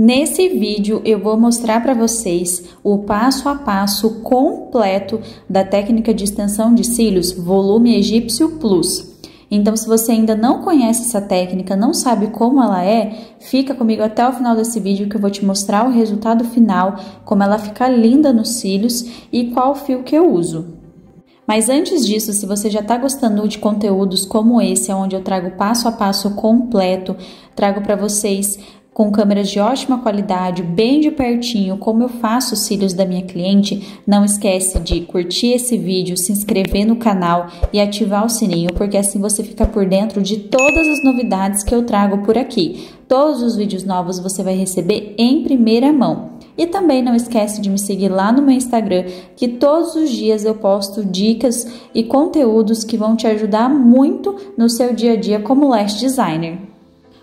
Nesse vídeo eu vou mostrar para vocês o passo a passo completo da técnica de extensão de cílios Volume Egípcio Plus. Então, se você ainda não conhece essa técnica, não sabe como ela é, fica comigo até o final desse vídeo que eu vou te mostrar o resultado final, como ela fica linda nos cílios e qual fio que eu uso. Mas antes disso, se você já está gostando de conteúdos como esse, onde eu trago passo a passo completo, trago para vocês com câmeras de ótima qualidade, bem de pertinho, como eu faço os cílios da minha cliente, não esquece de curtir esse vídeo, se inscrever no canal e ativar o sininho, porque assim você fica por dentro de todas as novidades que eu trago por aqui. Todos os vídeos novos você vai receber em primeira mão. E também não esquece de me seguir lá no meu Instagram, que todos os dias eu posto dicas e conteúdos que vão te ajudar muito no seu dia a dia como lash designer.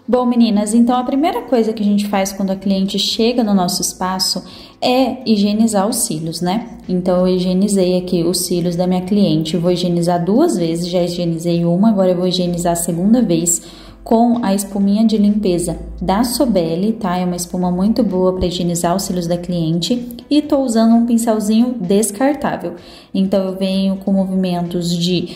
Bom, meninas, então a primeira coisa que a gente faz quando a cliente chega no nosso espaço é higienizar os cílios, né? Então, eu higienizei aqui os cílios da minha cliente, vou higienizar 2 vezes, já higienizei uma, agora eu vou higienizar a segunda vez com a espuminha de limpeza da Sobelli, tá? É uma espuma muito boa para higienizar os cílios da cliente e tô usando um pincelzinho descartável. Então, eu venho com movimentos de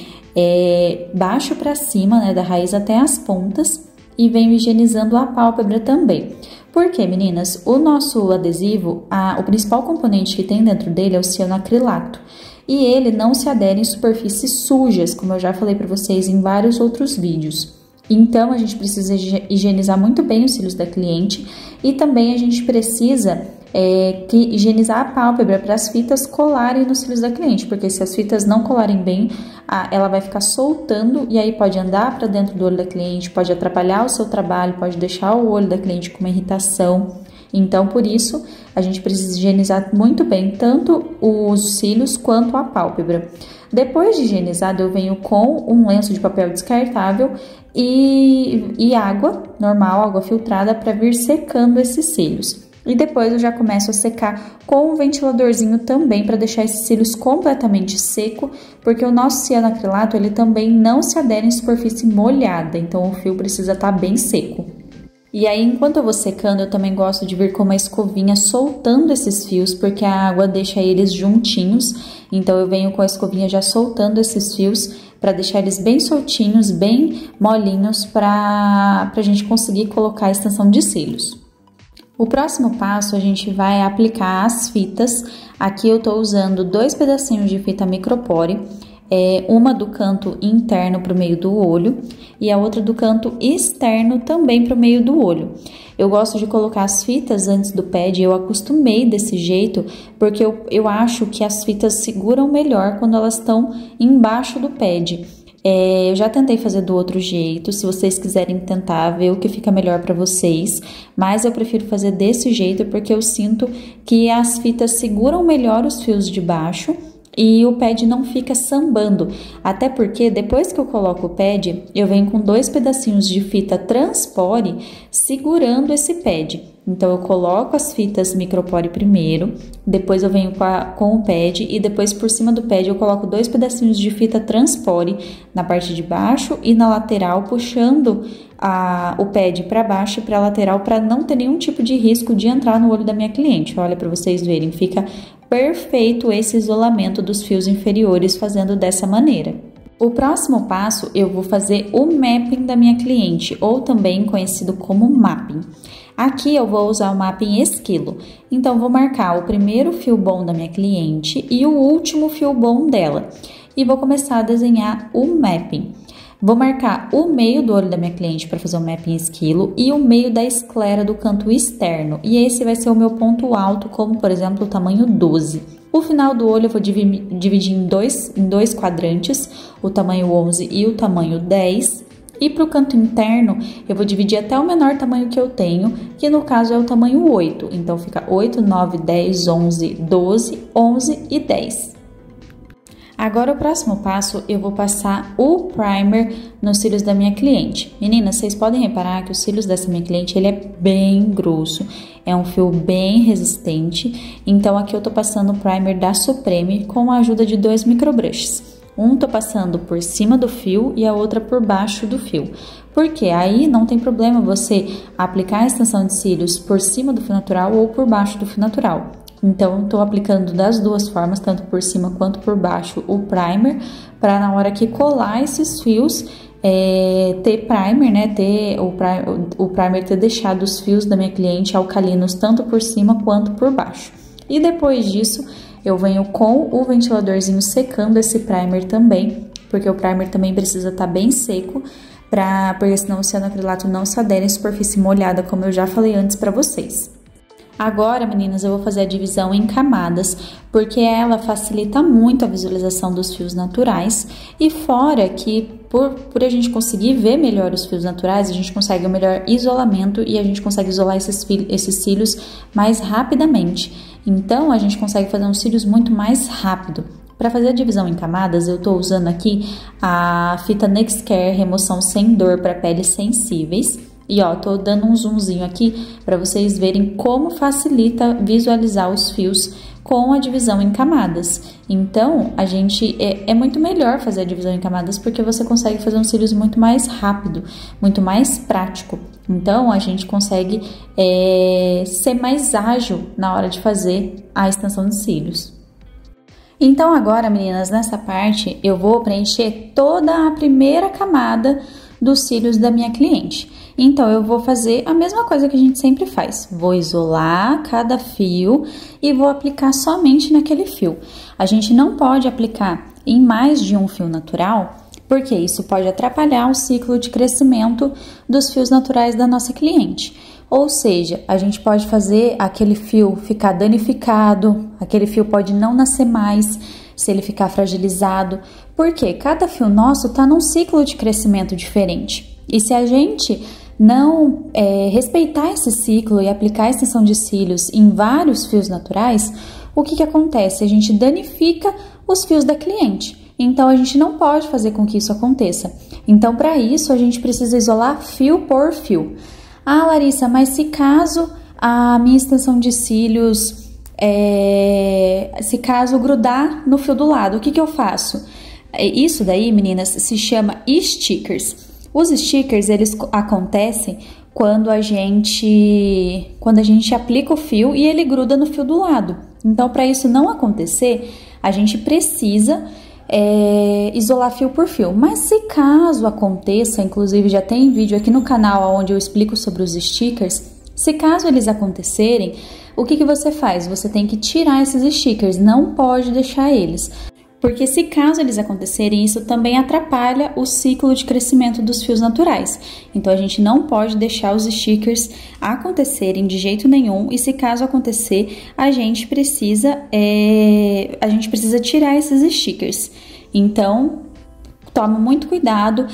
baixo para cima, né, da raiz até as pontas, e venho higienizando a pálpebra também. Por quê, meninas? O nosso adesivo, o principal componente que tem dentro dele é o cianoacrilato. E ele não se adere em superfícies sujas, como eu já falei para vocês em vários outros vídeos. Então, a gente precisa higienizar muito bem os cílios da cliente e também a gente precisa higienizar a pálpebra para as fitas colarem nos cílios da cliente, porque se as fitas não colarem bem, ela vai ficar soltando e aí pode andar para dentro do olho da cliente, pode atrapalhar o seu trabalho, pode deixar o olho da cliente com uma irritação. Então, por isso, a gente precisa higienizar muito bem tanto os cílios quanto a pálpebra. Depois de higienizado, eu venho com um lenço de papel descartável e água normal, água filtrada, para vir secando esses cílios. E depois eu já começo a secar com um ventiladorzinho também para deixar esses cílios completamente seco, porque o nosso cianoacrilato ele também não se adere em superfície molhada, então o fio precisa estar bem seco. E aí, enquanto eu vou secando, eu também gosto de vir com uma escovinha soltando esses fios, porque a água deixa eles juntinhos. Então, eu venho com a escovinha já soltando esses fios para deixar eles bem soltinhos, bem molinhos, para a gente conseguir colocar a extensão de cílios. O próximo passo, a gente vai aplicar as fitas. Aqui eu tô usando 2 pedacinhos de fita micropore. Uma do canto interno para o meio do olho e a outra do canto externo também para o meio do olho. Eu gosto de colocar as fitas antes do pad, eu acostumei desse jeito, porque eu acho que as fitas seguram melhor quando elas estão embaixo do pad. Eu já tentei fazer do outro jeito, se vocês quiserem tentar ver o que fica melhor para vocês, mas eu prefiro fazer desse jeito porque eu sinto que as fitas seguram melhor os fios de baixo e o pad não fica sambando, até porque depois que eu coloco o pad, eu venho com 2 pedacinhos de fita transpore segurando esse pad. Então, eu coloco as fitas micropore primeiro, depois eu venho com o pad e depois por cima do pad eu coloco 2 pedacinhos de fita transpore na parte de baixo e na lateral, puxando o pad para baixo e para a lateral para não ter nenhum tipo de risco de entrar no olho da minha cliente. Olha, para vocês verem, fica perfeito esse isolamento dos fios inferiores fazendo dessa maneira. O próximo passo, eu vou fazer o mapping da minha cliente, ou também conhecido como mapping. Aqui eu vou usar o mapping esquilo, então vou marcar o primeiro fio bom da minha cliente e o último fio bom dela. E vou começar a desenhar o mapping. Vou marcar o meio do olho da minha cliente para fazer o mapping esquilo e o meio da esclera do canto externo. E esse vai ser o meu ponto alto, como por exemplo o tamanho 12. O final do olho eu vou dividir em dois quadrantes, o tamanho 11 e o tamanho 10. E para o canto interno eu vou dividir até o menor tamanho que eu tenho, que no caso é o tamanho 8. Então fica 8, 9, 10, 11, 12, 11 e 10. Agora, o próximo passo, eu vou passar o primer nos cílios da minha cliente. Meninas, vocês podem reparar que os cílios dessa minha cliente, ele é bem grosso. É um fio bem resistente. Então, aqui eu tô passando o primer da Supreme com a ajuda de 2 microbrushes. Um tô passando por cima do fio e a outra por baixo do fio. Porque aí não tem problema você aplicar a extensão de cílios por cima do fio natural ou por baixo do fio natural. Então, estou aplicando das duas formas, tanto por cima quanto por baixo, o primer, para na hora que colar esses fios, ter primer, né? O primer ter deixado os fios da minha cliente alcalinos tanto por cima quanto por baixo. E depois disso, eu venho com o ventiladorzinho secando esse primer também, porque o primer também precisa estar bem seco, porque senão o cianoacrilato não se adere em superfície molhada, como eu já falei antes para vocês. Agora, meninas, eu vou fazer a divisão em camadas, porque ela facilita muito a visualização dos fios naturais e fora que por a gente conseguir ver melhor os fios naturais, a gente consegue um melhor isolamento e a gente consegue isolar esses cílios mais rapidamente. Então, a gente consegue fazer uns cílios muito mais rápido. Para fazer a divisão em camadas, eu estou usando aqui a fita Nexcare Remoção Sem Dor para peles sensíveis. E ó, tô dando um zoomzinho aqui para vocês verem como facilita visualizar os fios com a divisão em camadas. Então, a gente é muito melhor fazer a divisão em camadas porque você consegue fazer uns cílios muito mais rápido, muito mais prático. Então, a gente consegue ser mais ágil na hora de fazer a extensão de cílios. Então, agora, meninas, nessa parte, eu vou preencher toda a primeira camada dos cílios da minha cliente. Então, eu vou fazer a mesma coisa que a gente sempre faz. Vou isolar cada fio e vou aplicar somente naquele fio. A gente não pode aplicar em mais de um fio natural, porque isso pode atrapalhar o ciclo de crescimento dos fios naturais da nossa cliente. Ou seja, a gente pode fazer aquele fio ficar danificado, aquele fio pode não nascer mais se ele ficar fragilizado, porque cada fio nosso está num ciclo de crescimento diferente. E se a gente não respeitar esse ciclo e aplicar a extensão de cílios em vários fios naturais, o que acontece? A gente danifica os fios da cliente. Então, a gente não pode fazer com que isso aconteça. Então, para isso, a gente precisa isolar fio por fio. Ah, Larissa, mas se caso a minha extensão de cílios, se caso grudar no fio do lado, o que eu faço? Isso daí, meninas, se chama stickers. Os stickers, eles acontecem quando a gente aplica o fio e ele gruda no fio do lado. Então, para isso não acontecer, a gente precisa isolar fio por fio. Mas se caso aconteça, inclusive já tem vídeo aqui no canal onde eu explico sobre os stickers, se caso eles acontecerem, o que você faz? Você tem que tirar esses stickers, não pode deixar eles. Porque se caso eles acontecerem, isso também atrapalha o ciclo de crescimento dos fios naturais. Então, a gente não pode deixar os stickers acontecerem de jeito nenhum. E se caso acontecer, a gente precisa tirar esses stickers. Então, toma muito cuidado.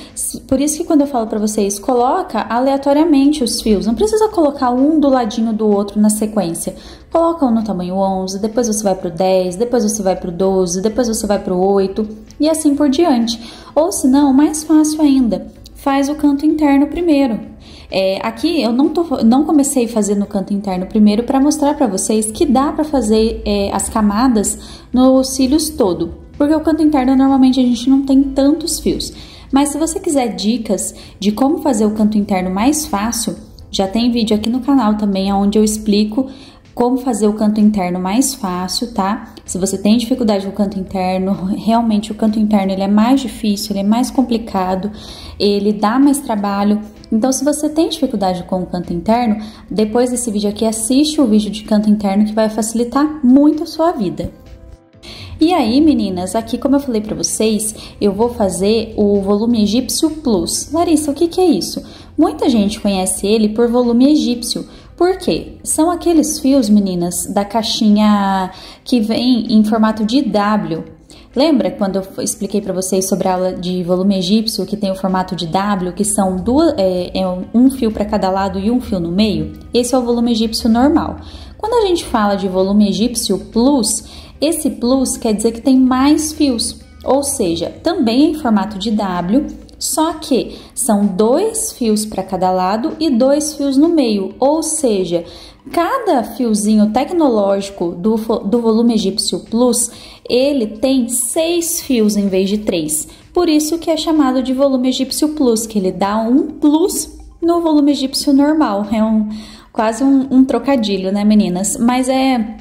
Por isso que quando eu falo para vocês, coloca aleatoriamente os fios. Não precisa colocar um do ladinho do outro na sequência. Coloca um no tamanho 11, depois você vai pro 10, depois você vai pro 12, depois você vai pro 8 e assim por diante. Ou se não, mais fácil ainda, faz o canto interno primeiro. Aqui eu não comecei a fazer no canto interno primeiro para mostrar para vocês que dá para fazer as camadas nos cílios todo. Porque o canto interno normalmente a gente não tem tantos fios. Mas se você quiser dicas de como fazer o canto interno mais fácil, já tem vídeo aqui no canal também onde eu explico como fazer o canto interno mais fácil, tá? Se você tem dificuldade com o canto interno, realmente o canto interno ele é mais difícil, ele é mais complicado, ele dá mais trabalho. Então, se você tem dificuldade com o canto interno, depois desse vídeo aqui, assiste o vídeo de canto interno que vai facilitar muito a sua vida. E aí, meninas, aqui como eu falei pra vocês, eu vou fazer o volume egípcio plus. Larissa, o que é isso? Muita gente conhece ele por volume egípcio. Por quê? São aqueles fios, meninas, da caixinha que vem em formato de W. Lembra quando eu expliquei pra vocês sobre a aula de volume egípcio, que tem o formato de W, que são um fio para cada lado e um fio no meio? Esse é o volume egípcio normal. Quando a gente fala de volume egípcio plus, esse plus quer dizer que tem mais fios, ou seja, também é em formato de W, Só que são 2 fios para cada lado e 2 fios no meio, ou seja, cada fiozinho tecnológico do volume egípcio plus, ele tem 6 fios em vez de 3. Por isso que é chamado de volume egípcio plus, que ele dá um plus no volume egípcio normal. É quase um trocadilho, né, meninas? Mas é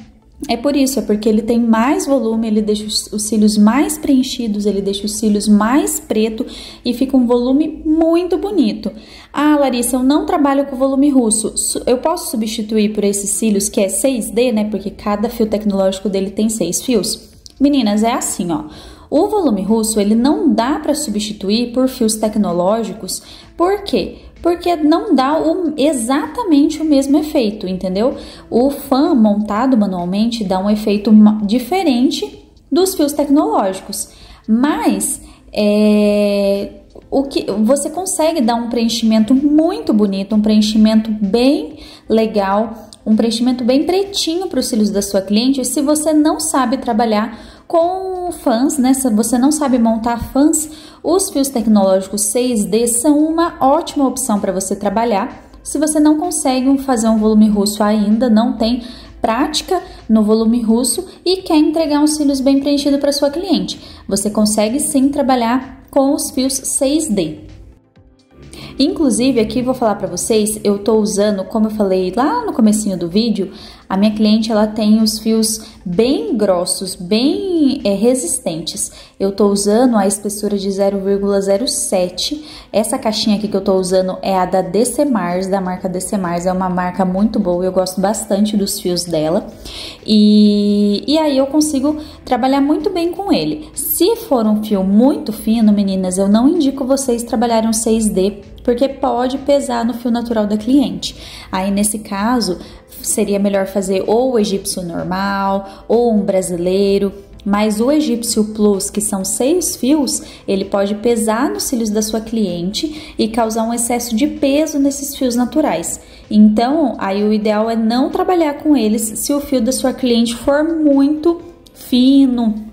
por isso, é porque ele tem mais volume, ele deixa os cílios mais preenchidos, ele deixa os cílios mais preto e fica um volume muito bonito. Ah, Larissa, eu não trabalho com volume russo. Eu posso substituir por esses cílios que é 6D, né? Porque cada fio tecnológico dele tem 6 fios. Meninas, é assim, ó. O volume russo, ele não dá para substituir por fios tecnológicos. Por quê? Porque não dá exatamente o mesmo efeito, entendeu? O fan montado manualmente dá um efeito diferente dos fios tecnológicos, mas você consegue dar um preenchimento muito bonito, um preenchimento bem legal, um preenchimento bem pretinho para os cílios da sua cliente, se você não sabe trabalhar com fãs, né? Se você não sabe montar fãs, os fios tecnológicos 6D são uma ótima opção para você trabalhar. Se você não consegue fazer um volume russo ainda, não tem prática no volume russo e quer entregar uns cílios bem preenchidos para sua cliente, você consegue sim trabalhar com os fios 6D. Inclusive, aqui vou falar para vocês, eu tô usando, como eu falei lá no comecinho do vídeo, a minha cliente, ela tem os fios bem grossos, bem resistentes. Eu tô usando a espessura de 0,07. Essa caixinha aqui que eu tô usando é a da Decemars, da marca Decemars. É uma marca muito boa, eu gosto bastante dos fios dela. E aí eu consigo trabalhar muito bem com ele. Se for um fio muito fino, meninas, eu não indico vocês trabalharem um 6D, porque pode pesar no fio natural da cliente. Aí, nesse caso, seria melhor fazer ou o egípcio normal ou um brasileiro, mas o egípcio plus, que são 6 fios, ele pode pesar nos cílios da sua cliente e causar um excesso de peso nesses fios naturais. Então, aí o ideal é não trabalhar com eles se o fio da sua cliente for muito fino,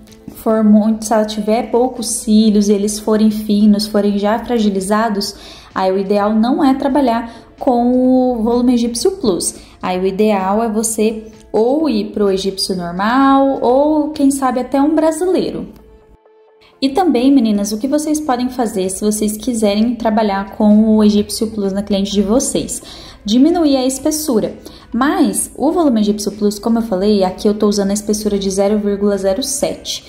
se ela tiver poucos cílios e eles forem finos, forem já fragilizados, aí o ideal não é trabalhar com o volume egípcio plus. Aí o ideal é você ou ir para o egípcio normal ou quem sabe até um brasileiro. E também, meninas, o que vocês podem fazer se vocês quiserem trabalhar com o egípcio plus na cliente de vocês? Diminuir a espessura. Mas o volume egípcio plus, como eu falei, aqui eu tô usando a espessura de 0,07.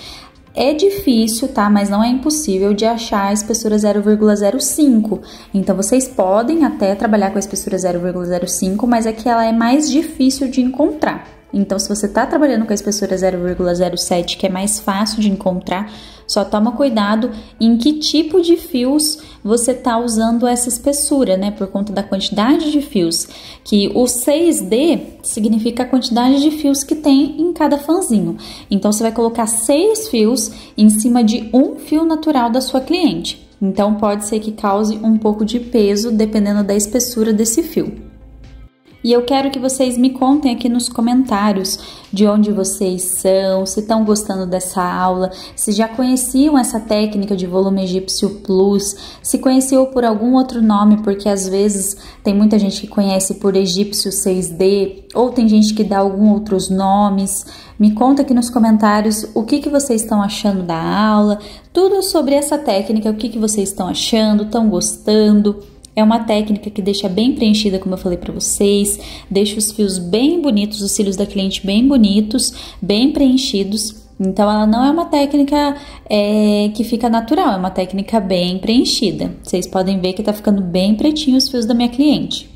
É difícil, tá? Mas não é impossível de achar a espessura 0,05. Então, vocês podem até trabalhar com a espessura 0,05, mas é que ela é mais difícil de encontrar. Então, se você tá trabalhando com a espessura 0,07, que é mais fácil de encontrar, só toma cuidado em que tipo de fios você tá usando essa espessura, né? Por conta da quantidade de fios, que o 6D significa a quantidade de fios que tem em cada fanzinho. Então, você vai colocar 6 fios em cima de um fio natural da sua cliente. Então, pode ser que cause um pouco de peso, dependendo da espessura desse fio. E eu quero que vocês me contem aqui nos comentários de onde vocês são, se estão gostando dessa aula, se já conheciam essa técnica de volume egípcio plus, se conheciam por algum outro nome, porque às vezes tem muita gente que conhece por egípcio 6D, ou tem gente que dá alguns outros nomes. Me conta aqui nos comentários o que vocês estão achando da aula, tudo sobre essa técnica, o que vocês estão achando, estão gostando. É uma técnica que deixa bem preenchida, como eu falei pra vocês, deixa os fios bem bonitos, os cílios da cliente bem bonitos, bem preenchidos. Então, ela não é uma técnica que fica natural, é uma técnica bem preenchida. Vocês podem ver que tá ficando bem pretinho os fios da minha cliente.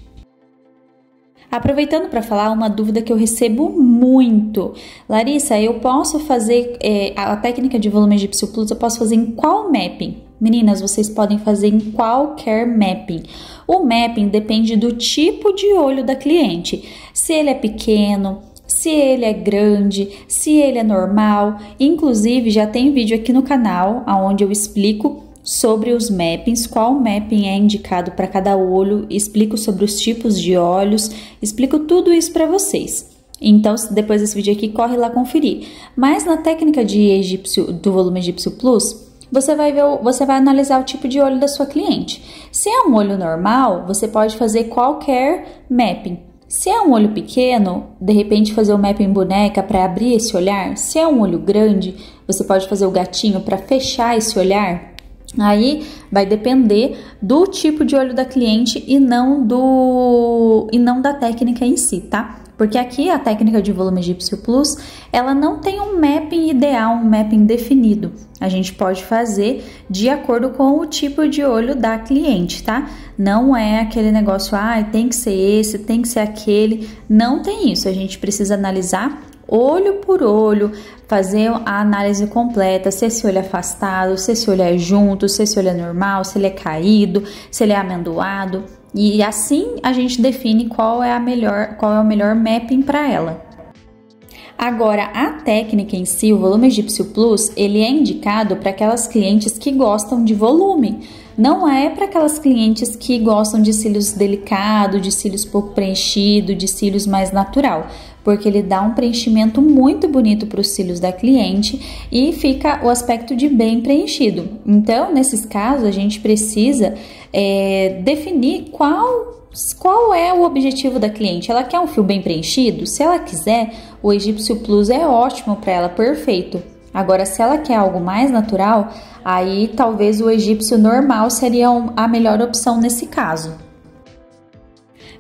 Aproveitando para falar uma dúvida que eu recebo muito. Larissa, eu posso fazer a técnica de volume egípcio plus, eu posso fazer em qual mapping? Meninas, vocês podem fazer em qualquer mapping. O mapping depende do tipo de olho da cliente. Se ele é pequeno, se ele é grande, se ele é normal. Inclusive, já tem vídeo aqui no canal onde eu explico sobre os mappings, qual mapping é indicado para cada olho, explico sobre os tipos de olhos, explico tudo isso para vocês. Então, depois desse vídeo aqui, corre lá conferir. Mas na técnica do volume egípcio plus, você vai analisar o tipo de olho da sua cliente. Se é um olho normal, você pode fazer qualquer mapping. Se é um olho pequeno, de repente fazer o mapping boneca para abrir esse olhar. Se é um olho grande, você pode fazer o gatinho para fechar esse olhar. Aí vai depender do tipo de olho da cliente e não da técnica em si, tá? Porque aqui a técnica de volume egípcio plus, ela não tem um mapping ideal, um mapping definido. A gente pode fazer de acordo com o tipo de olho da cliente, tá? Não é aquele negócio, tem que ser esse, tem que ser aquele. Não tem isso, a gente precisa analisar olho por olho, fazer a análise completa, se esse olho é afastado, se esse olho é junto, se esse olho é normal, se ele é caído, se ele é amendoado. E assim a gente define qual é o melhor mapping para ela. Agora, a técnica em si, o volume egípcio plus, ele é indicado para aquelas clientes que gostam de volume. Não é para aquelas clientes que gostam de cílios delicados, de cílios pouco preenchido, de cílios mais natural, porque ele dá um preenchimento muito bonito para os cílios da cliente e fica o aspecto de bem preenchido. Então, nesses casos, a gente precisa definir qual é o objetivo da cliente. Ela quer um fio bem preenchido? Se ela quiser, o egípcio plus é ótimo para ela, perfeito. Agora, se ela quer algo mais natural, aí talvez o egípcio normal seria a melhor opção nesse caso.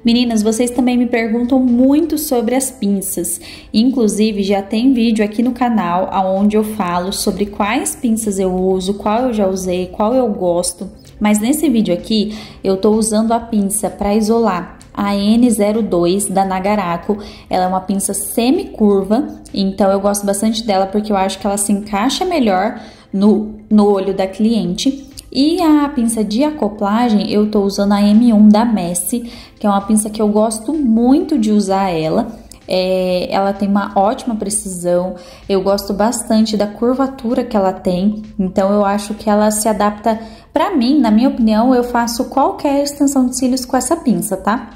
Meninas, vocês também me perguntam muito sobre as pinças. Inclusive, já tem vídeo aqui no canal onde eu falo sobre quais pinças eu uso, qual eu já usei, qual eu gosto. Mas nesse vídeo aqui, eu tô usando a pinça para isolar a N02 da Nagaraco. Ela é uma pinça semi-curva, então eu gosto bastante dela porque eu acho que ela se encaixa melhor no olho da cliente. E a pinça de acoplagem, eu tô usando a M1 da Messi, que é uma pinça que eu gosto muito de usar ela. Ela tem uma ótima precisão, eu gosto bastante da curvatura que ela tem, então eu acho que ela se adapta para mim, na minha opinião, eu faço qualquer extensão de cílios com essa pinça, tá?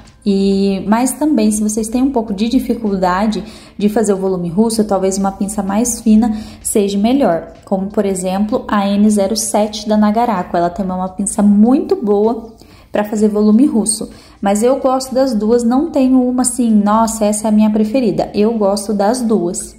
Mas também, se vocês têm um pouco de dificuldade de fazer o volume russo, talvez uma pinça mais fina seja melhor, como por exemplo a N07 da Nagaraco, ela tem uma pinça muito boa para fazer volume russo, mas eu gosto das duas, não tenho uma assim, nossa, essa é a minha preferida, eu gosto das duas.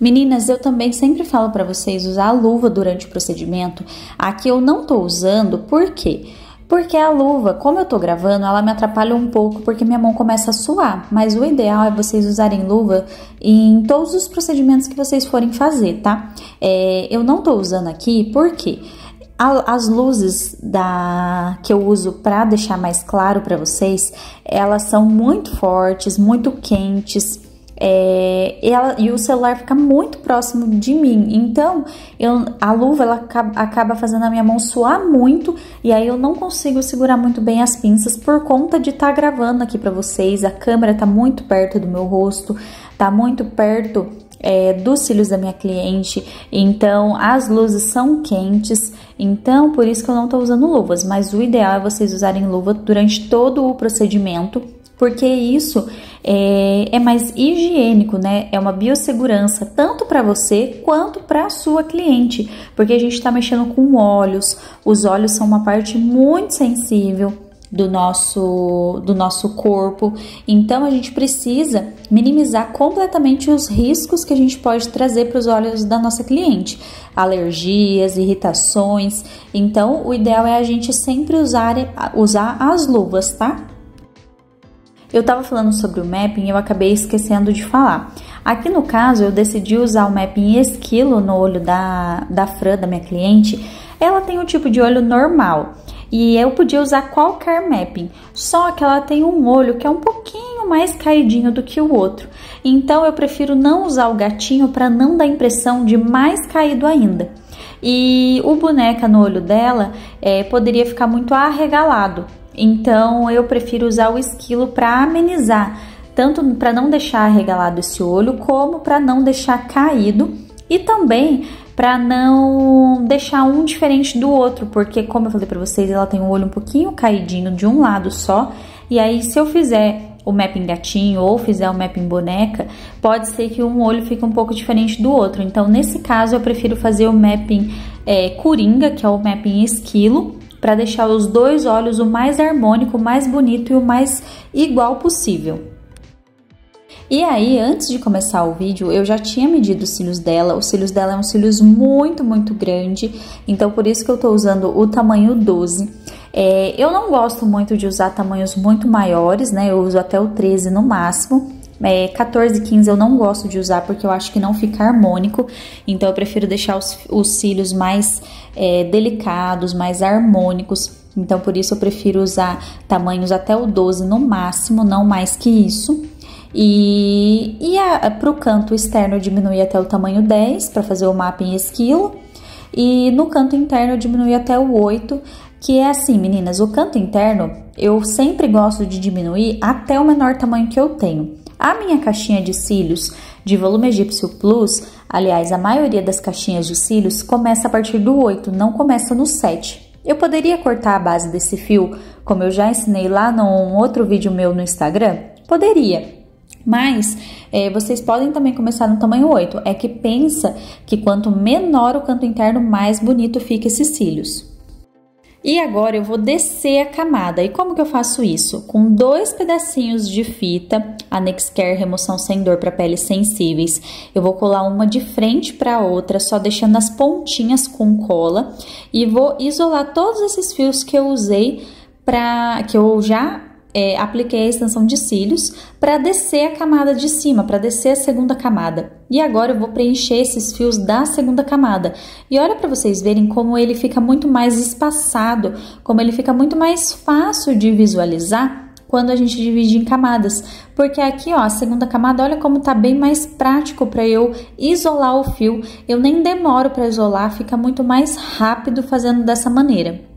Meninas, eu também sempre falo para vocês usar a luva durante o procedimento. Aqui eu não tô usando, por quê? Porque a luva, como eu tô gravando, ela me atrapalha um pouco porque minha mão começa a suar. Mas o ideal é vocês usarem luva em todos os procedimentos que vocês forem fazer, tá? Eu não tô usando aqui porque as luzes que eu uso para deixar mais claro para vocês, elas são muito fortes, muito quentes. E o celular fica muito próximo de mim, então a luva ela acaba fazendo a minha mão suar muito e aí eu não consigo segurar muito bem as pinças por conta de estar gravando aqui para vocês. A câmera tá muito perto do meu rosto, tá muito perto dos cílios da minha cliente, então as luzes são quentes, então por isso que eu não tô usando luvas, mas o ideal é vocês usarem luva durante todo o procedimento, porque isso é mais higiênico, né? É uma biossegurança tanto para você quanto para a sua cliente, porque a gente está mexendo com óleos. Os óleos são uma parte muito sensível do nosso corpo, então a gente precisa minimizar completamente os riscos que a gente pode trazer para os olhos da nossa cliente, alergias, irritações. Então o ideal é a gente sempre usar as luvas, tá? Eu tava falando sobre o mapping e eu acabei esquecendo de falar. Aqui no caso, eu decidi usar o mapping esquilo no olho da Fran, da minha cliente. Ela tem um tipo de olho normal e eu podia usar qualquer mapping, só que ela tem um olho que é um pouquinho mais caidinho do que o outro. Então, eu prefiro não usar o gatinho para não dar impressão de mais caído ainda. E o boneca no olho dela poderia ficar muito arregalado. Então, eu prefiro usar o esquilo para amenizar, tanto para não deixar arregalado esse olho, como para não deixar caído e também para não deixar um diferente do outro, porque como eu falei para vocês, ela tem o olho um pouquinho caidinho de um lado só, e aí se eu fizer o mapping gatinho ou fizer o mapping boneca, pode ser que um olho fique um pouco diferente do outro. Então, nesse caso, eu prefiro fazer o mapping coringa, que é o mapping esquilo, para deixar os dois olhos o mais harmônico, o mais bonito e o mais igual possível. E aí, antes de começar o vídeo, eu já tinha medido os cílios dela. Os cílios dela é um cílios muito grande, então por isso que eu tô usando o tamanho 12. Eu não gosto muito de usar tamanhos muito maiores, né? Eu uso até o 13 no máximo. 14 e 15 eu não gosto de usar porque eu acho que não fica harmônico, então eu prefiro deixar os cílios mais delicados, mais harmônicos. Então por isso eu prefiro usar tamanhos até o 12 no máximo, não mais que isso. Para o canto externo eu diminui até o tamanho 10 para fazer o mapping esquilo, e no canto interno eu diminui até o 8, que é assim, meninas, o canto interno eu sempre gosto de diminuir até o menor tamanho que eu tenho. A minha caixinha de cílios de volume egípcio plus, aliás, a maioria das caixinhas de cílios começa a partir do 8, não começa no 7. Eu poderia cortar a base desse fio, como eu já ensinei lá num outro vídeo meu no Instagram? Poderia. Mas vocês podem também começar no tamanho 8, é que pensa que quanto menor o canto interno, mais bonito fica esses cílios. E agora eu vou descer a camada. E como que eu faço isso? Com 2 pedacinhos de fita, a Nexcare Remoção Sem Dor para peles sensíveis. Eu vou colar uma de frente para a outra, só deixando as pontinhas com cola. E vou isolar todos esses fios que eu usei, que eu já apliquei a extensão de cílios, para descer a camada de cima, para descer a segunda camada. E agora eu vou preencher esses fios da segunda camada. E olha para vocês verem como ele fica muito mais espaçado, como ele fica muito mais fácil de visualizar quando a gente divide em camadas. Porque aqui, ó, a segunda camada, olha como tá bem mais prático para eu isolar o fio. Eu nem demoro para isolar, fica muito mais rápido fazendo dessa maneira.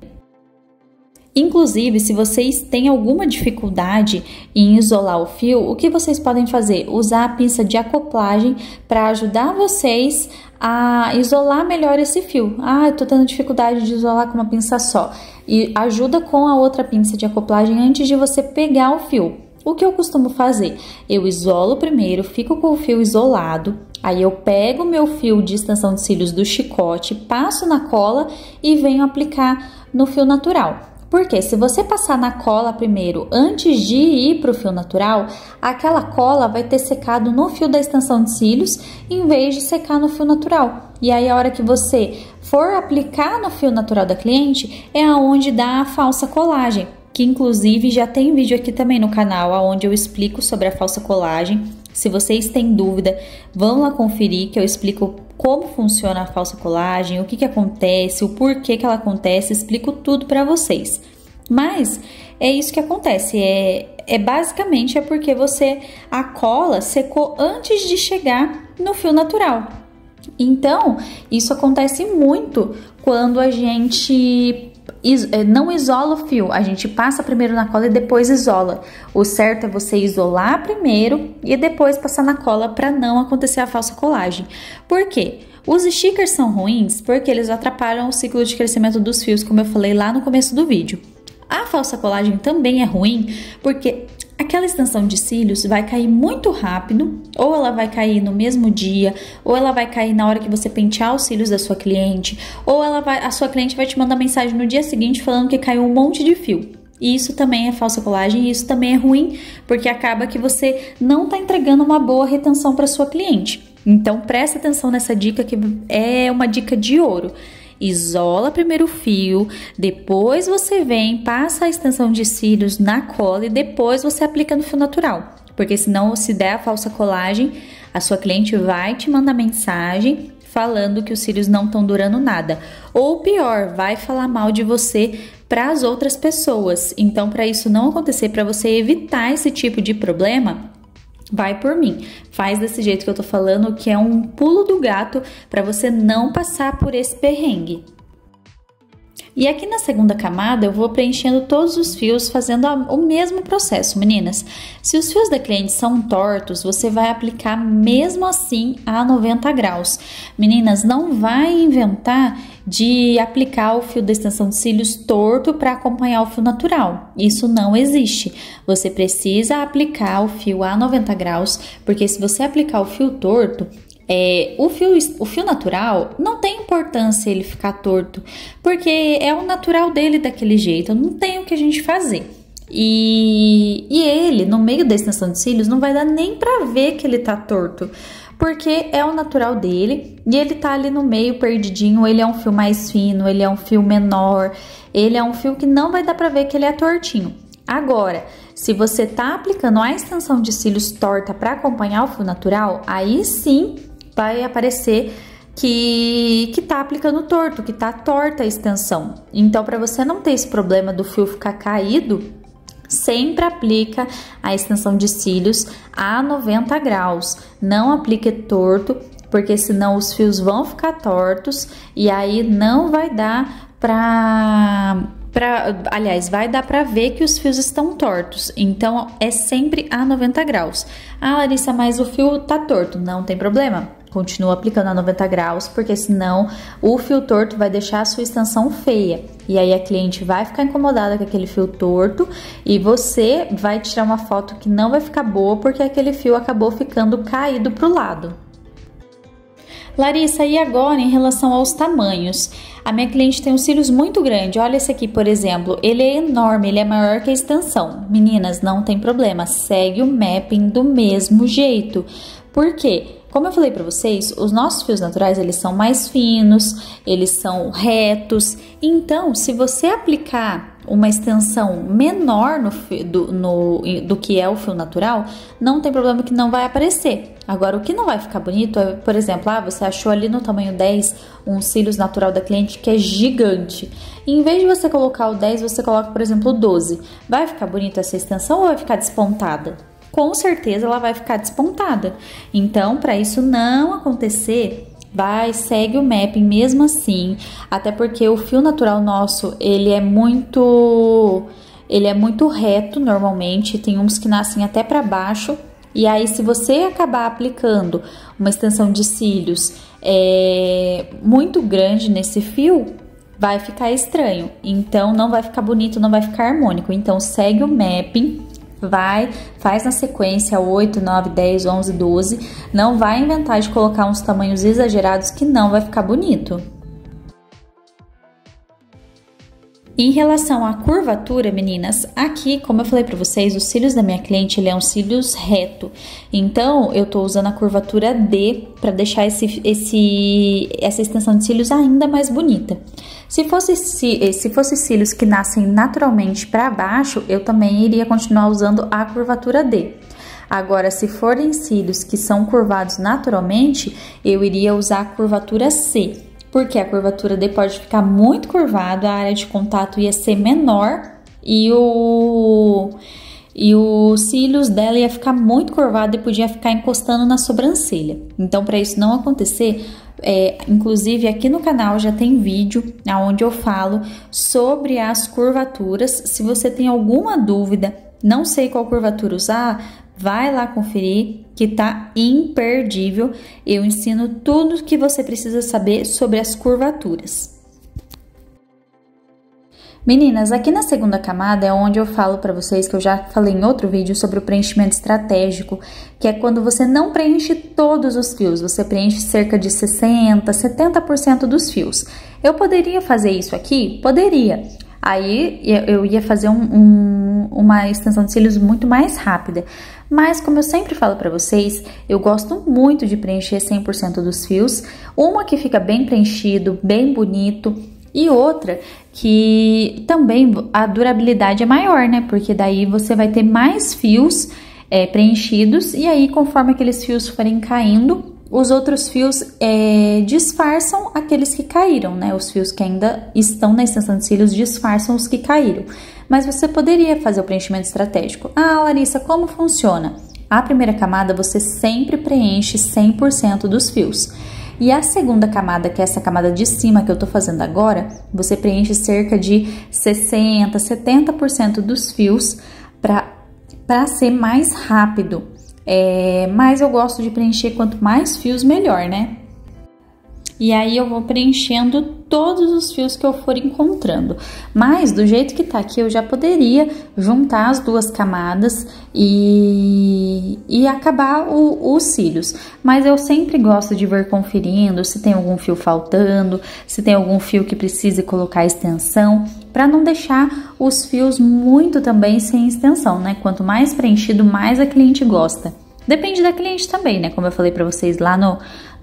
Inclusive, se vocês têm alguma dificuldade em isolar o fio, o que vocês podem fazer? Usar a pinça de acoplagem para ajudar vocês a isolar melhor esse fio. Ah, eu tô tendo dificuldade de isolar com uma pinça só. E ajuda com a outra pinça de acoplagem antes de você pegar o fio. O que eu costumo fazer? Eu isolo primeiro, fico com o fio isolado, aí eu pego o meu fio de extensão de cílios do chicote, passo na cola e venho aplicar no fio natural. Porque se você passar na cola primeiro, antes de ir para o fio natural, aquela cola vai ter secado no fio da extensão de cílios, em vez de secar no fio natural. E aí, a hora que você for aplicar no fio natural da cliente, é aonde dá a falsa colagem, que inclusive já tem vídeo aqui também no canal, onde eu explico sobre a falsa colagem. Se vocês têm dúvida, vão lá conferir que eu explico como funciona a falsa colagem, o que acontece, o porquê que ela acontece, explico tudo para vocês. Mas é isso que acontece, basicamente porque a cola secou antes de chegar no fio natural. Então, isso acontece muito quando a gente não isola o fio, a gente passa primeiro na cola e depois isola. O certo é você isolar primeiro e depois passar na cola para não acontecer a falsa colagem. Por quê? Os stickers são ruins porque eles atrapalham o ciclo de crescimento dos fios, como eu falei lá no começo do vídeo. A falsa colagem também é ruim porque aquela extensão de cílios vai cair muito rápido, ou ela vai cair no mesmo dia, ou ela vai cair na hora que você pentear os cílios da sua cliente, ou a sua cliente vai te mandar mensagem no dia seguinte falando que caiu um monte de fio. E isso também é falsa colagem, e isso também é ruim, porque acaba que você não está entregando uma boa retenção para sua cliente. Então presta atenção nessa dica, que é uma dica de ouro. Isola primeiro o fio, depois você vem, passa a extensão de cílios na cola e depois você aplica no fio natural. Porque senão, se der a falsa colagem, a sua cliente vai te mandar mensagem falando que os cílios não estão durando nada. Ou pior, vai falar mal de você para as outras pessoas. Então, para isso não acontecer, para você evitar esse tipo de problema, vai por mim, faz desse jeito que eu tô falando, que é um pulo do gato para você não passar por esse perrengue. E aqui na segunda camada eu vou preenchendo todos os fios, fazendo o mesmo processo, meninas. Se os fios da cliente são tortos, você vai aplicar mesmo assim a 90 graus. Meninas, não vai inventar de aplicar o fio da extensão de cílios torto para acompanhar o fio natural. Isso não existe. Você precisa aplicar o fio a 90 graus, porque se você aplicar o fio torto, o fio natural não tem importância ele ficar torto, porque é o natural dele daquele jeito, não tem o que a gente fazer. E ele, no meio da extensão de cílios, não vai dar nem pra ver que ele tá torto, porque é o natural dele e ele tá ali no meio perdidinho. Ele é um fio mais fino, ele é um fio menor, ele é um fio que não vai dar pra ver que ele é tortinho. Agora, se você tá aplicando a extensão de cílios torta para acompanhar o fio natural, aí sim vai aparecer que tá aplicando torto, que tá torta a extensão. Então, para você não ter esse problema do fio ficar caído, sempre aplica a extensão de cílios a 90 graus. Não aplique torto, porque senão os fios vão ficar tortos e aí não vai dar aliás, vai dar para ver que os fios estão tortos. Então, é sempre a 90 graus. Ah, Larissa, mas o fio tá torto. Não tem problema. Continua aplicando a 90 graus, porque senão o fio torto vai deixar a sua extensão feia. E aí a cliente vai ficar incomodada com aquele fio torto e você vai tirar uma foto que não vai ficar boa, porque aquele fio acabou ficando caído pro lado. Larissa, e agora em relação aos tamanhos? A minha cliente tem os cílios muito grandes. Olha esse aqui, por exemplo, ele é enorme, ele é maior que a extensão. Meninas, não tem problema, segue o mapping do mesmo jeito. Por quê? Como eu falei para vocês, os nossos fios naturais, eles são mais finos, eles são retos. Então, se você aplicar uma extensão menor do que é o fio natural, não tem problema que não vai aparecer. Agora, o que não vai ficar bonito é, por exemplo, você achou ali no tamanho 10 um cílios natural da cliente que é gigante. E em vez de você colocar o 10, você coloca, por exemplo, o 12. Vai ficar bonito essa extensão ou vai ficar despontada? Com certeza ela vai ficar despontada. Então, para isso não acontecer, segue o mapping mesmo assim, até porque o fio natural nosso, ele é muito reto normalmente, tem uns que nascem até para baixo. E aí, se você acabar aplicando uma extensão de cílios muito grande nesse fio, vai ficar estranho. Então, não vai ficar bonito, não vai ficar harmônico. Então, segue o mapping. Faz na sequência 8, 9, 10, 11, 12. Não vai inventar de colocar uns tamanhos exagerados que não vai ficar bonito. Em relação à curvatura, meninas, aqui, como eu falei para vocês, os cílios da minha cliente, ele é um cílios reto. Então, eu tô usando a curvatura D para deixar essa extensão de cílios ainda mais bonita. Se fosse cílios que nascem naturalmente para baixo, eu também iria continuar usando a curvatura D. Agora, se forem cílios que são curvados naturalmente, eu iria usar a curvatura C. Porque a curvatura D pode ficar muito curvado, a área de contato ia ser menor e os cílios dela ia ficar muito curvado e podia ficar encostando na sobrancelha. Então, para isso não acontecer, inclusive aqui no canal já tem vídeo onde eu falo sobre as curvaturas. Se você tem alguma dúvida, não sei qual curvatura usar, vai lá conferir que tá imperdível. Eu ensino tudo que você precisa saber sobre as curvaturas. Meninas, aqui na segunda camada é onde eu falo para vocês, que eu já falei em outro vídeo, sobre o preenchimento estratégico, que é quando você não preenche todos os fios, você preenche cerca de 60%, 70% dos fios. Eu poderia fazer isso aqui? Poderia. Aí eu ia fazer uma extensão de cílios muito mais rápida. Mas, como eu sempre falo pra vocês, eu gosto muito de preencher 100% dos fios. Uma que fica bem preenchido, bem bonito, e outra que também a durabilidade é maior, né? Porque daí você vai ter mais fios preenchidos, e aí conforme aqueles fios forem caindo, os outros fios disfarçam aqueles que caíram, né? Os fios que ainda estão na extensão de cílios disfarçam os que caíram. Mas você poderia fazer o preenchimento estratégico. Ah, Larissa, como funciona? A primeira camada você sempre preenche 100% dos fios. E a segunda camada, que é essa camada de cima que eu tô fazendo agora, você preenche cerca de 60, 70% dos fios para ser mais rápido. Mas eu gosto de preencher quanto mais fios, melhor, né? E aí eu vou preenchendo todos os fios que eu for encontrando. Mas do jeito que tá aqui, eu já poderia juntar as duas camadas e acabar os cílios. Mas eu sempre gosto de ver conferindo se tem algum fio faltando, se tem algum fio que precise colocar extensão, para não deixar os fios muito também sem extensão, né? Quanto mais preenchido, mais a cliente gosta. Depende da cliente também, né? Como eu falei para vocês lá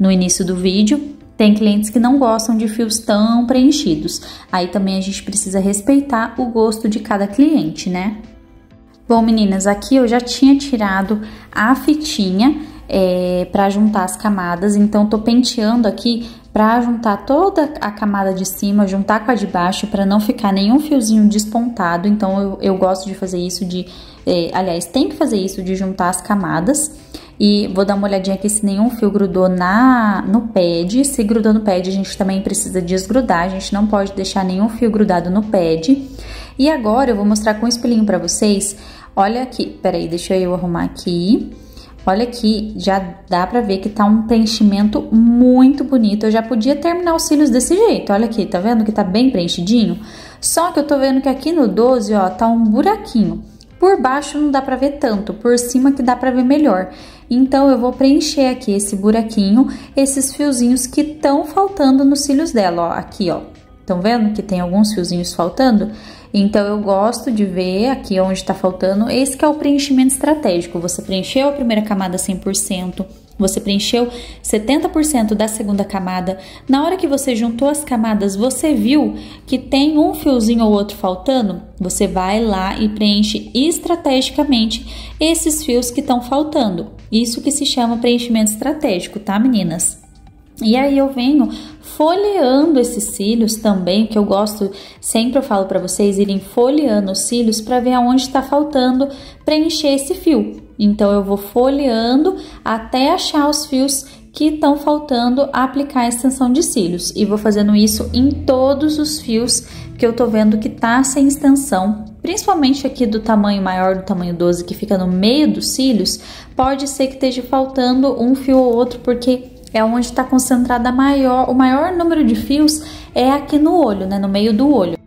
no início do vídeo, tem clientes que não gostam de fios tão preenchidos. Aí também a gente precisa respeitar o gosto de cada cliente, né? Bom, meninas, aqui eu já tinha tirado a fitinha para juntar as camadas. Então, tô penteando aqui para juntar toda a camada de cima, juntar com a de baixo, para não ficar nenhum fiozinho despontado. Então, eu gosto de fazer isso aliás, tem que fazer isso de juntar as camadas. E vou dar uma olhadinha aqui se nenhum fio grudou no pad. Se grudou no pad, a gente também precisa desgrudar. A gente não pode deixar nenhum fio grudado no pad. E agora eu vou mostrar com o espelhinho pra vocês. Olha aqui, peraí, deixa eu arrumar aqui. Olha aqui, já dá pra ver que tá um preenchimento muito bonito. Eu já podia terminar os cílios desse jeito. Olha aqui, tá vendo que tá bem preenchidinho? Só que eu tô vendo que aqui no 12, ó, tá um buraquinho. Por baixo não dá pra ver tanto, por cima que dá pra ver melhor. Então, eu vou preencher aqui esse buraquinho, esses fiozinhos que estão faltando nos cílios dela, ó. Aqui, ó. Estão vendo que tem alguns fiozinhos faltando? Então, eu gosto de ver aqui onde tá faltando. Esse que é o preenchimento estratégico. Você preencheu a primeira camada 100%. Você preencheu 70% da segunda camada. Na hora que você juntou as camadas, você viu que tem um fiozinho ou outro faltando? Você vai lá e preenche estrategicamente esses fios que estão faltando. Isso que se chama preenchimento estratégico, tá, meninas? E aí eu venho folheando esses cílios também, que eu gosto, sempre eu falo para vocês irem folheando os cílios para ver aonde está faltando preencher esse fio. Então, eu vou folheando até achar os fios que estão faltando aplicar a extensão de cílios. E vou fazendo isso em todos os fios que eu tô vendo que tá sem extensão. Principalmente aqui do tamanho maior, do tamanho 12, que fica no meio dos cílios, pode ser que esteja faltando um fio ou outro, porque é onde está concentrada o maior número de fios é aqui no olho, né? No meio do olho.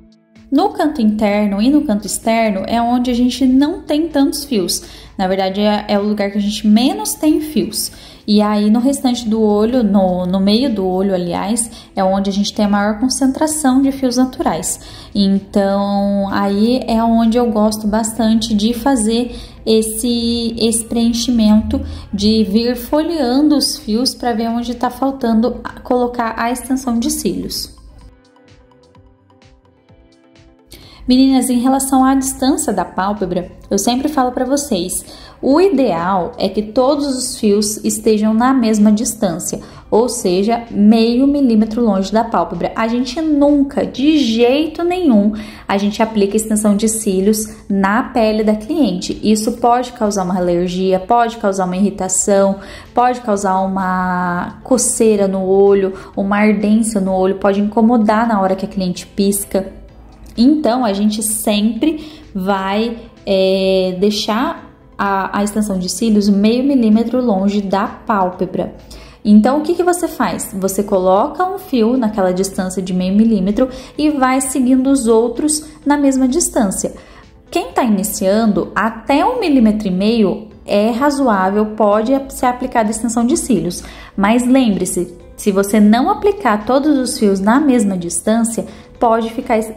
No canto interno e no canto externo é onde a gente não tem tantos fios. Na verdade, é o lugar que a gente menos tem fios. E aí, no restante do olho, no meio do olho, aliás, é onde a gente tem a maior concentração de fios naturais. Então, aí é onde eu gosto bastante de fazer esse preenchimento, de vir folheando os fios para ver onde está faltando colocar a extensão de cílios. Meninas, em relação à distância da pálpebra, eu sempre falo para vocês, o ideal é que todos os fios estejam na mesma distância, ou seja, meio milímetro longe da pálpebra. A gente nunca, de jeito nenhum, a gente aplica extensão de cílios na pele da cliente. Isso pode causar uma alergia, pode causar uma irritação, pode causar uma coceira no olho, uma ardência no olho, pode incomodar na hora que a cliente pisca. Então, a gente sempre vai deixar a extensão de cílios meio milímetro longe da pálpebra. Então, o que você faz? Você coloca um fio naquela distância de meio milímetro e vai seguindo os outros na mesma distância. Quem está iniciando, até 1,5 milímetro é razoável, pode ser aplicada a extensão de cílios. Mas lembre-se, se você não aplicar todos os fios na mesma distância,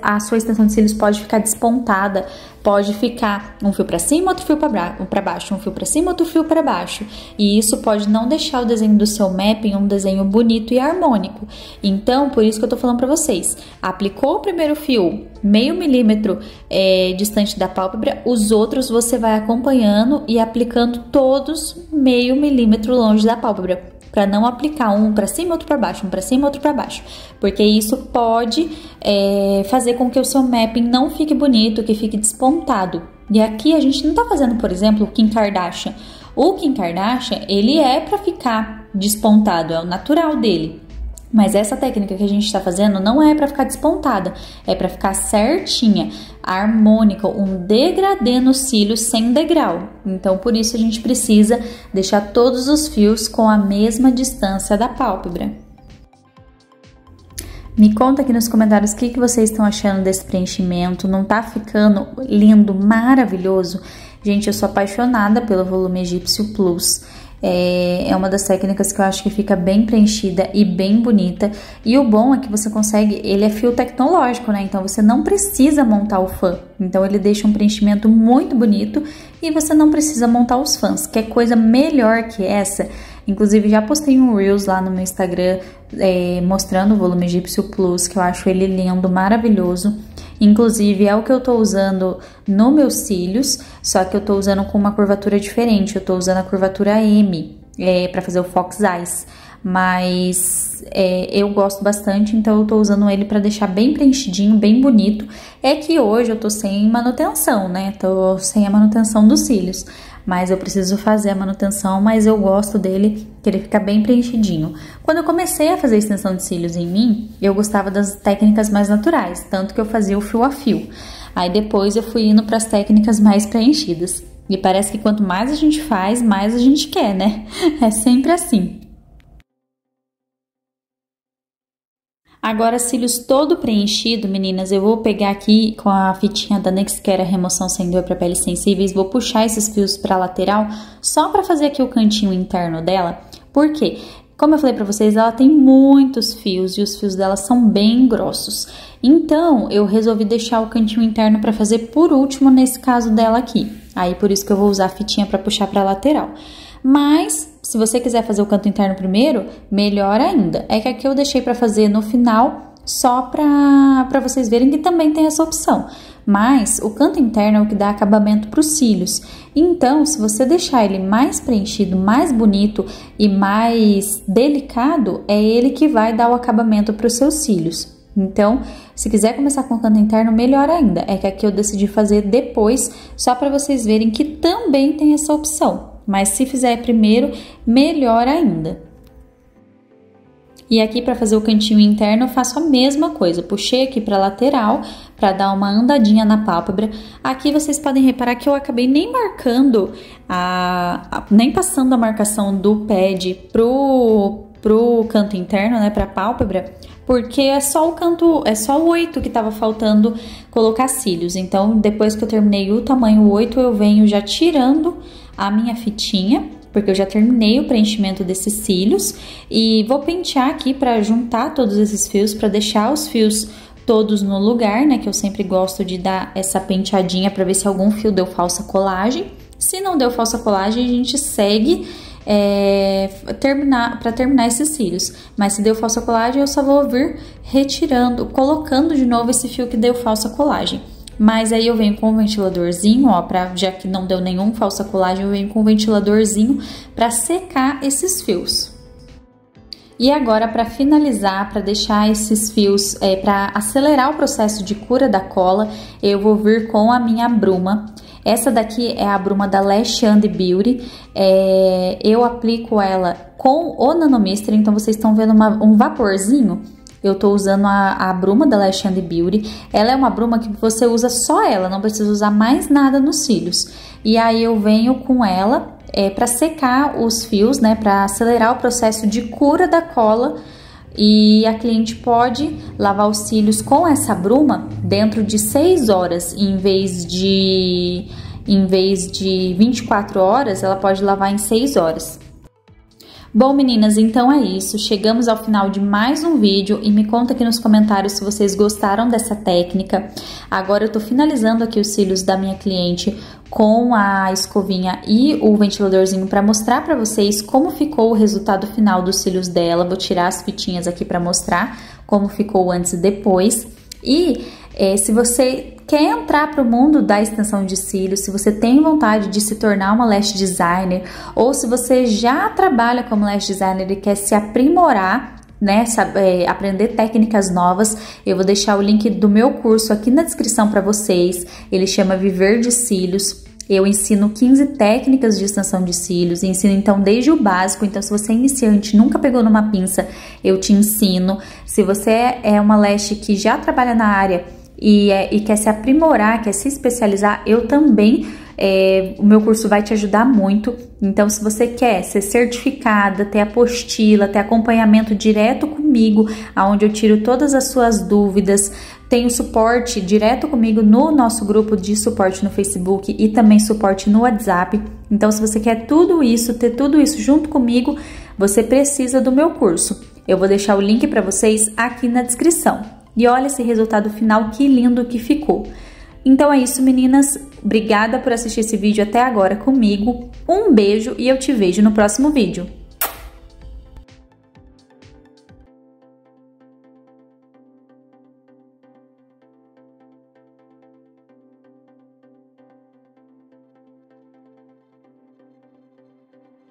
a sua extensão de cílios pode ficar despontada, pode ficar um fio para cima, outro fio para baixo, um fio para cima, outro fio para baixo. E isso pode não deixar o desenho do seu mapping um desenho bonito e harmônico. Então, por isso que eu tô falando para vocês, aplicou o primeiro fio meio milímetro distante da pálpebra, os outros você vai acompanhando e aplicando todos meio milímetro longe da pálpebra, para não aplicar um para cima, outro para baixo, um para cima, outro para baixo, porque isso pode fazer com que o seu mapping não fique bonito, que fique despontado. E aqui a gente não tá fazendo, por exemplo, o Kim Kardashian, O Kim Kardashian, ele é para ficar despontado, é o natural dele. Mas essa técnica que a gente está fazendo não é para ficar despontada, é para ficar certinha, harmônica, um degradê nos cílios sem degrau. Então, por isso a gente precisa deixar todos os fios com a mesma distância da pálpebra. Me conta aqui nos comentários o que vocês estão achando desse preenchimento. Não tá ficando lindo, maravilhoso? Gente, eu sou apaixonada pelo volume egípcio plus. É uma das técnicas que eu acho que fica bem preenchida e bem bonita. E o bom é que você consegue, ele é fio tecnológico, né? Então você não precisa montar o fã. Então ele deixa um preenchimento muito bonito e você não precisa montar os fãs. Quer coisa melhor que essa? Inclusive já postei um Reels lá no meu Instagram mostrando o volume egípcio plus, que eu acho ele lindo, maravilhoso. Inclusive é o que eu tô usando nos meus cílios, só que eu tô usando com uma curvatura diferente. Eu tô usando a curvatura M para fazer o Fox Eyes, mas eu gosto bastante, então eu tô usando ele para deixar bem preenchidinho, bem bonito. É que hoje eu tô sem manutenção, né? Tô sem a manutenção dos cílios, mas eu preciso fazer a manutenção, mas eu gosto dele, que ele fica bem preenchidinho. Quando eu comecei a fazer extensão de cílios em mim, eu gostava das técnicas mais naturais, tanto que eu fazia o fio a fio. Aí depois eu fui indo para as técnicas mais preenchidas. E parece que quanto mais a gente faz, mais a gente quer, né? É sempre assim. Agora, cílios todo preenchido, meninas, eu vou pegar aqui com a fitinha da Nexkera Remoção Sem Dor para Peles Sensíveis, vou puxar esses fios para a lateral, só para fazer aqui o cantinho interno dela. Por quê? Como eu falei para vocês, ela tem muitos fios e os fios dela são bem grossos. Então, eu resolvi deixar o cantinho interno para fazer por último nesse caso dela aqui. Aí, por isso que eu vou usar a fitinha para puxar para a lateral. Mas, se você quiser fazer o canto interno primeiro, melhor ainda. É que aqui eu deixei para fazer no final, só para vocês verem que também tem essa opção. Mas, o canto interno é o que dá acabamento para os cílios. Então, se você deixar ele mais preenchido, mais bonito e mais delicado, é ele que vai dar o acabamento para os seus cílios. Então, se quiser começar com o canto interno, melhor ainda. É que aqui eu decidi fazer depois, só para vocês verem que também tem essa opção. Mas se fizer primeiro, melhor ainda. E aqui para fazer o cantinho interno eu faço a mesma coisa. Puxei aqui para lateral para dar uma andadinha na pálpebra. Aqui vocês podem reparar que eu acabei nem marcando, nem passando a marcação do pad pro canto interno, né, para pálpebra, porque é só o 8 que tava faltando colocar cílios. Então, depois que eu terminei o tamanho 8, eu venho já tirando a minha fitinha, porque eu já terminei o preenchimento desses cílios e vou pentear aqui para juntar todos esses fios, para deixar os fios todos no lugar, né, que eu sempre gosto de dar essa penteadinha para ver se algum fio deu falsa colagem. Se não deu falsa colagem, a gente segue para terminar esses cílios. Mas se deu falsa colagem, eu só vou vir retirando, colocando de novo esse fio que deu falsa colagem. Mas aí eu venho com um ventiladorzinho, ó, já que não deu nenhum falsa colagem, eu venho com um ventiladorzinho para secar esses fios. E agora, para finalizar, para deixar esses fios, para acelerar o processo de cura da cola, eu vou vir com a minha bruma. Essa daqui é a bruma da Lash and Beauty. Eu aplico ela com o Nanomister, então vocês estão vendo um vaporzinho. Eu tô usando a bruma da Lash and Beauty. Ela é uma bruma que você usa só ela, não precisa usar mais nada nos cílios. E aí eu venho com ela para secar os fios, né, para acelerar o processo de cura da cola. E a cliente pode lavar os cílios com essa bruma dentro de 6 horas, em vez de 24 horas, ela pode lavar em 6 horas. Bom, meninas, então é isso. Chegamos ao final de mais um vídeo e me conta aqui nos comentários se vocês gostaram dessa técnica. Agora eu tô finalizando aqui os cílios da minha cliente com a escovinha e o ventiladorzinho para mostrar para vocês como ficou o resultado final dos cílios dela. Vou tirar as fitinhas aqui para mostrar como ficou antes e depois. E se você quer entrar para o mundo da extensão de cílios, se você tem vontade de se tornar uma lash designer, ou se você já trabalha como lash designer e quer se aprimorar, né, aprender técnicas novas, eu vou deixar o link do meu curso aqui na descrição para vocês. Ele chama Viver de Cílios. Eu ensino 15 técnicas de extensão de cílios, ensino então desde o básico. Então, se você é iniciante, nunca pegou numa pinça, eu te ensino. Se você é uma lash que já trabalha na área e quer se aprimorar, quer se especializar, eu também, o meu curso vai te ajudar muito. Então, se você quer ser certificada, ter apostila, ter acompanhamento direto comigo, onde eu tiro todas as suas dúvidas, tenho suporte direto comigo no nosso grupo de suporte no Facebook e também suporte no WhatsApp. Então, se você quer tudo isso, ter tudo isso junto comigo, você precisa do meu curso. Eu vou deixar o link para vocês aqui na descrição. E olha esse resultado final, que lindo que ficou. Então é isso, meninas. Obrigada por assistir esse vídeo até agora comigo. Um beijo e eu te vejo no próximo vídeo.